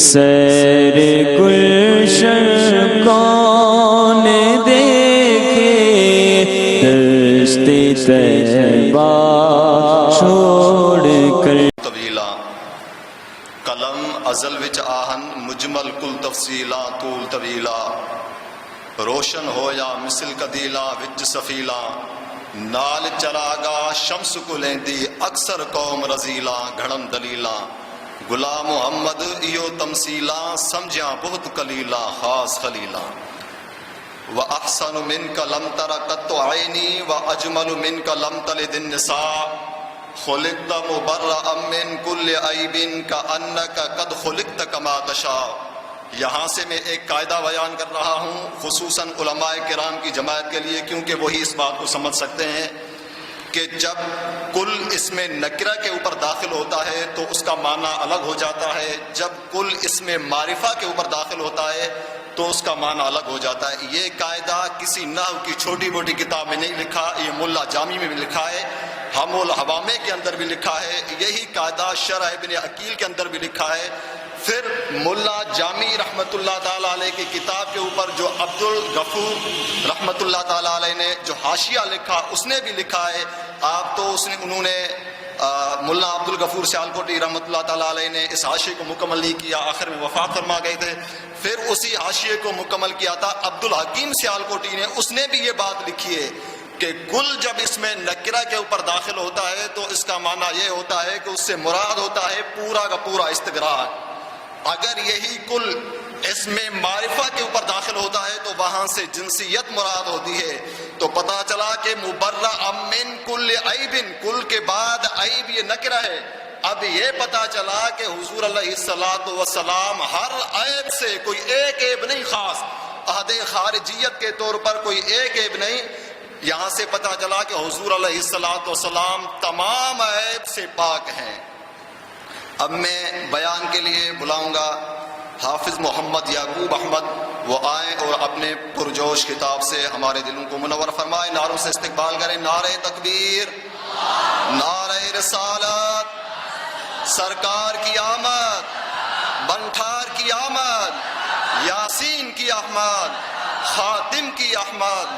سیر گلشن کون دیکھے دشت طیبہ چھوڑ کر طویلا قلم ازل وچ آہن مجمل کل تفصیلا طول طویلا روشن ہو یا مثل قدیلا وچ سفیلا نال چراغا شمس کو لیندی اکثر قوم رزیلا گھڑن دلیلا غلام محمد ایو تمثیلا سمجھاں بہت قلیلا خاص خلیلا وَأَحْسَنُ مِنْكَ لَمْ تَرَ قَطُّ عَيْنِي وَأَجْمَلُ مِنْكَ لَمْ تَلِدِ النِّسَاءُ خُلِقْتَ مُبَرَّأً مِّن كُلِّ عَيْبٍ كَأَنَّكَ قَدْ خُلِقْتَ كَمَا تَشَاءُ۔ یہاں سے میں ایک قاعدہ بیان کر رہا ہوں خصوصاً علماء کرام کی جماعت کے لیے، کیونکہ وہی اس بات کو سمجھ سکتے ہیں کہ جب کل اسم نکرہ کے اوپر داخل ہوتا ہے تو اس کا معنی الگ ہو جاتا ہے، جب کل اسم معرفہ کے اوپر داخل ہوتا ہے تو اس کا معنی الگ ہو جاتا ہے۔ یہ قاعدہ کسی نحو کی چھوٹی موٹی کتاب میں نہیں لکھا، یہ ملا جامی میں بھی لکھا ہے، ہم الحوامے کے اندر بھی لکھا ہے، یہی قاعدہ شرح ابن عقیل کے اندر بھی لکھا ہے۔ پھر ملا جامی رحمۃ اللہ تعالیٰ علیہ کی کتاب کے اوپر جو عبد الغفور رحمۃ اللہ تعالیٰ علیہ نے جو حاشیہ لکھا اس نے بھی لکھا ہے۔ آپ تو انہوں نے ملا عبد الغفور سیالکوٹی رحمۃ اللہ تعالیٰ علیہ نے اس حاشیے کو مکمل نہیں کیا، آخر میں وفات فرما گئے تھے۔ پھر اسی حاشیے کو مکمل کیا تھا عبد الحکیم سیالکوٹی نے، اس نے بھی یہ بات لکھی ہے کہ کل جب اس میں نکرہ کے اوپر داخل ہوتا ہے تو اس کا معنی یہ ہوتا ہے کہ اس سے مراد ہوتا ہے پورا کا پورا استغراق۔ اگر یہی کل اس میں معرفہ کے اوپر داخل ہوتا ہے تو وہاں سے جنسیت مراد ہوتی ہے، تو پتہ چلا کہ مبرأ من کل عیب، کل کے بعد عیب یہ نکرہ ہے۔ اب یہ پتہ چلا کہ حضور علیہ السلام ہر عیب سے، کوئی ایک عیب نہیں، خاص عہد خارجیت کے طور پر کوئی ایک عیب نہیں، یہاں سے پتہ چلا کہ حضور علیہ السلام تمام عیب سے پاک ہیں۔ اب میں بیان کے لیے بلاؤں گا حافظ محمد یعقوب احمد، وہ آئیں اور اپنے پرجوش کتاب سے ہمارے دلوں کو منور فرمائے۔ نعروں سے استقبال کریں، نعرہ تکبیر، نعرہ رسالت، سرکار کی آمد، بنٹھار کی آمد، یاسین کی احمد، خاتم کی احمد۔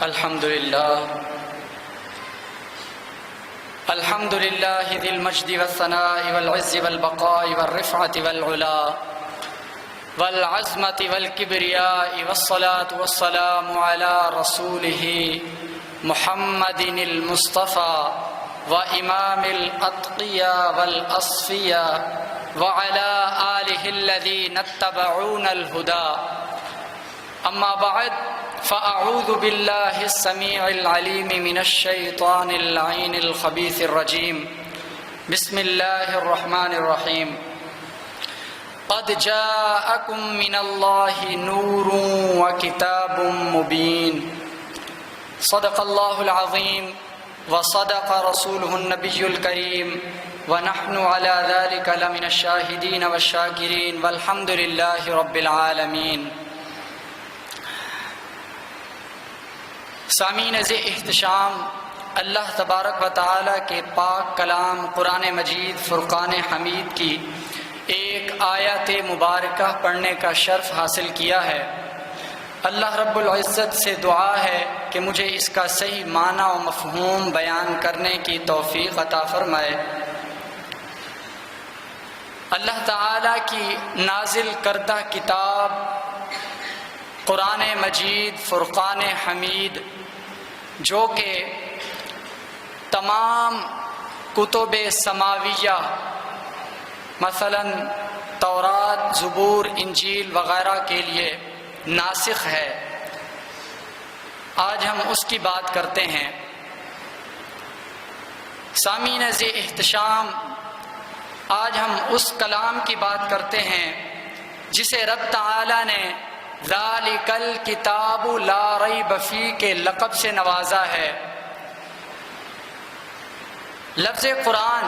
الحمد لله ذي المجد والثناء والعز والبقاء والرفعة والعلا والعظمة والكبرياء والصلاة والسلام على رسوله محمد المصطفى وإمام الأتقياء والأصفياء وعلى آله الذين اتبعون الهدى، أما بعد فأعوذ بالله السميع العليم من الشيطان اللعين الخبيث الرجيم، بسم الله الرحمن الرحيم، قد جاءكم من الله نور وكتاب مبين، صدق الله العظيم وصدق رسوله النبي الكريم، ونحن على ذلك لمن الشاهدين والشاكرين، والحمد لله رب العالمين۔ سامعین ز احتشام، اللہ تبارک و تعالیٰ کے پاک کلام قرآن مجید فرقان حمید کی ایک آیت مبارکہ پڑھنے کا شرف حاصل کیا ہے۔ اللہ رب العزت سے دعا ہے کہ مجھے اس کا صحیح معنی و مفہوم بیان کرنے کی توفیق عطا فرمائے۔ اللہ تعالیٰ کی نازل کردہ کتاب قرآن مجید فرقان حمید، جو کہ تمام کتب سماویہ مثلا تورات، زبور، انجیل وغیرہ کے لیے ناسخ ہے، آج ہم اس کی بات کرتے ہیں۔ سامعین ز احتشام، آج ہم اس کلام کی بات کرتے ہیں جسے رب تعالی نے ذالک الکتاب لا ریب فیہ کے لقب سے نوازا ہے۔ لفظ قرآن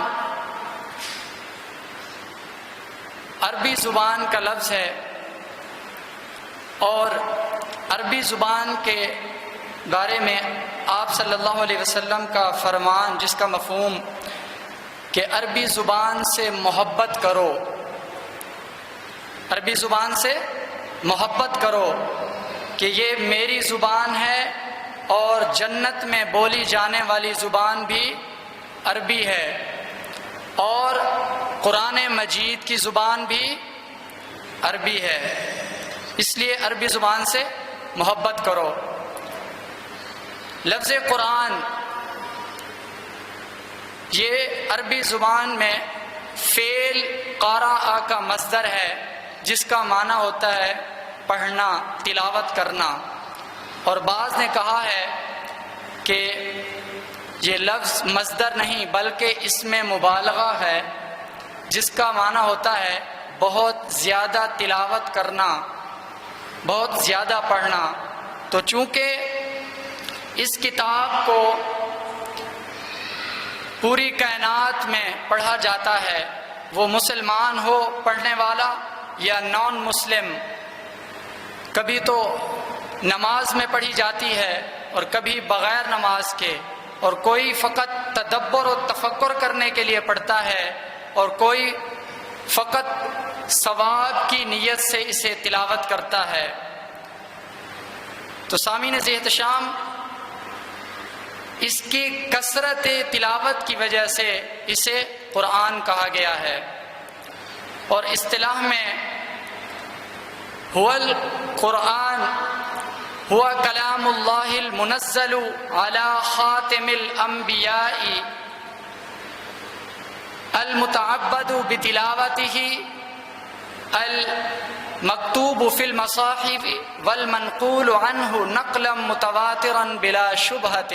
عربی زبان کا لفظ ہے، اور عربی زبان کے بارے میں آپ صلی اللہ علیہ وسلم کا فرمان، جس کا مفہوم کہ عربی زبان سے محبت کرو، عربی زبان سے محبت کرو کہ یہ میری زبان ہے اور جنت میں بولی جانے والی زبان بھی عربی ہے، اور قرآن مجید کی زبان بھی عربی ہے، اس لیے عربی زبان سے محبت کرو۔ لفظ قرآن یہ عربی زبان میں فعل قرأ کا مصدر ہے، جس کا معنی ہوتا ہے پڑھنا، تلاوت کرنا، اور بعض نے کہا ہے کہ یہ لفظ مصدر نہیں بلکہ اس میں مبالغہ ہے، جس کا معنی ہوتا ہے بہت زیادہ تلاوت کرنا، بہت زیادہ پڑھنا۔ تو چونکہ اس کتاب کو پوری کائنات میں پڑھا جاتا ہے، وہ مسلمان ہو پڑھنے والا یا نان مسلم، کبھی تو نماز میں پڑھی جاتی ہے اور کبھی بغیر نماز کے، اور کوئی فقط تدبر و تفکر کرنے کے لیے پڑھتا ہے اور کوئی فقط ثواب کی نیت سے اسے تلاوت کرتا ہے۔ تو سامعین ذی احتشام، اس کی کثرت تلاوت کی وجہ سے اسے قرآن کہا گیا ہے، اور اصطلاح میں هو القرآن هو کلام اللہ المنزل علی خاتم الانبیاء المتعبد بتلاوته المکتوب فی المصاحف والمنقول عنہ نقلا متواترا بلا شبہۃ۔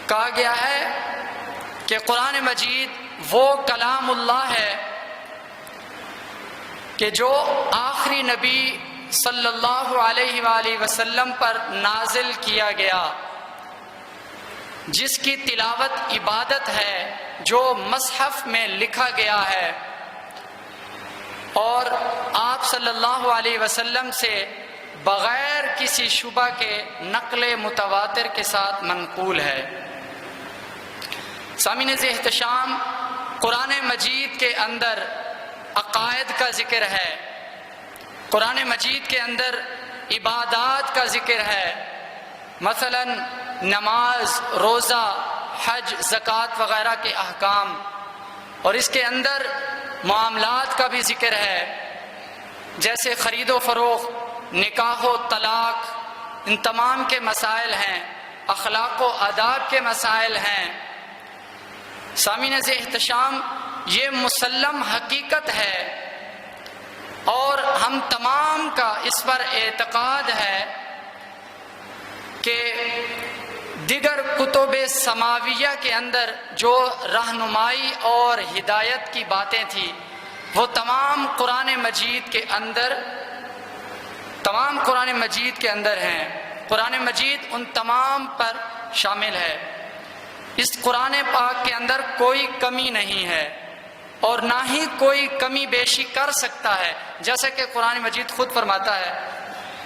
کہا گیا ہے کہ قرآن مجید وہ کلام اللہ ہے کہ جو آخری نبی صلی اللہ علیہ وآلہ وسلم پر نازل کیا گیا، جس کی تلاوت عبادت ہے، جو مصحف میں لکھا گیا ہے، اور آپ صلی اللہ علیہ وسلم سے بغیر کسی شبہ کے نقل متواتر کے ساتھ منقول ہے۔ سامعین ذی احتشام، قرآن مجید کے اندر عقائد کا ذکر ہے، قرآن مجید کے اندر عبادات کا ذکر ہے، مثلا نماز، روزہ، حج، زکوٰۃ وغیرہ کے احکام، اور اس کے اندر معاملات کا بھی ذکر ہے، جیسے خرید و فروخت، نکاح و طلاق، ان تمام کے مسائل ہیں، اخلاق و آداب کے مسائل ہیں۔ سامعین ذی احتشام، یہ مسلم حقیقت ہے اور ہم تمام کا اس پر اعتقاد ہے کہ دیگر کتب سماویہ کے اندر جو رہنمائی اور ہدایت کی باتیں تھیں، وہ تمام قرآن مجید کے اندر ہیں۔ قرآن مجید ان تمام پر شامل ہے۔ اس قرآن پاک کے اندر کوئی کمی نہیں ہے اور نہ ہی کوئی کمی بیشی کر سکتا ہے، جیسا کہ قرآن مجید خود فرماتا ہے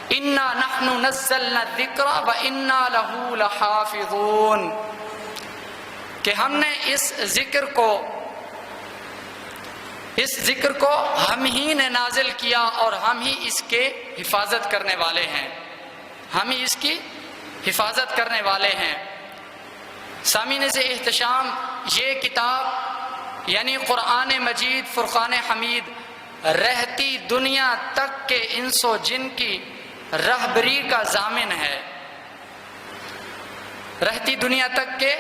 اِنَّا نَحْنُ نَزَّلْنَا الذِّكْرَ وَإِنَّا لَهُ لَحَافِظُونَ، کہ ہم نے اس ذکر کو ہم ہی نے نازل کیا اور ہم ہی اس کے حفاظت کرنے والے ہیں، ہم ہی اس کی حفاظت کرنے والے ہیں۔ سامعین ذی احتشام، یہ کتاب یعنی قرآن مجید فرقان حمید رہتی دنیا تک کے انس و جن کی رہبری کا ضامن ہے، رہتی دنیا تک کے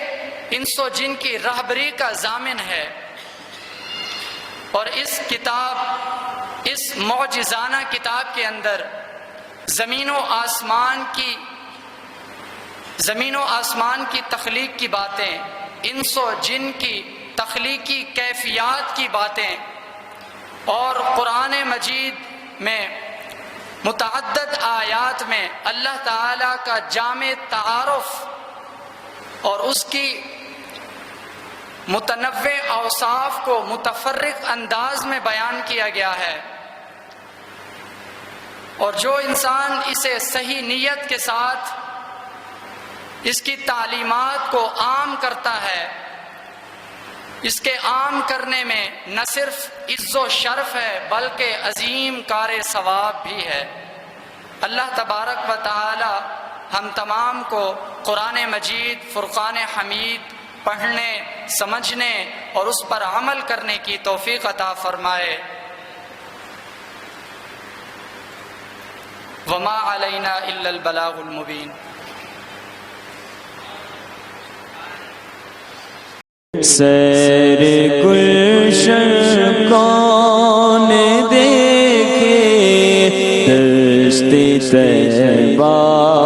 انس و جن کی رہبری کا ضامن ہے، اور اس کتاب، اس معجزانہ کتاب کے اندر زمین و آسمان کی تخلیق کی باتیں، انس و جن کی تخلیقی کیفیات کی باتیں، اور قرآن مجید میں متعدد آیات میں اللہ تعالیٰ کا جامع تعارف اور اس کی متنوع اوصاف کو متفرق انداز میں بیان کیا گیا ہے۔ اور جو انسان اسے صحیح نیت کے ساتھ اس کی تعلیمات کو عام کرتا ہے، اس کے عام کرنے میں نہ صرف عز و شرف ہے بلکہ عظیم کار ثواب بھی ہے۔ اللہ تبارک و تعالی ہم تمام کو قرآن مجید فرقان حمید پڑھنے، سمجھنے اور اس پر عمل کرنے کی توفیق عطا فرمائے۔ وما علینا الا البلاغ المبین۔ سیر گلشن کون دیکھے دشت طیبہ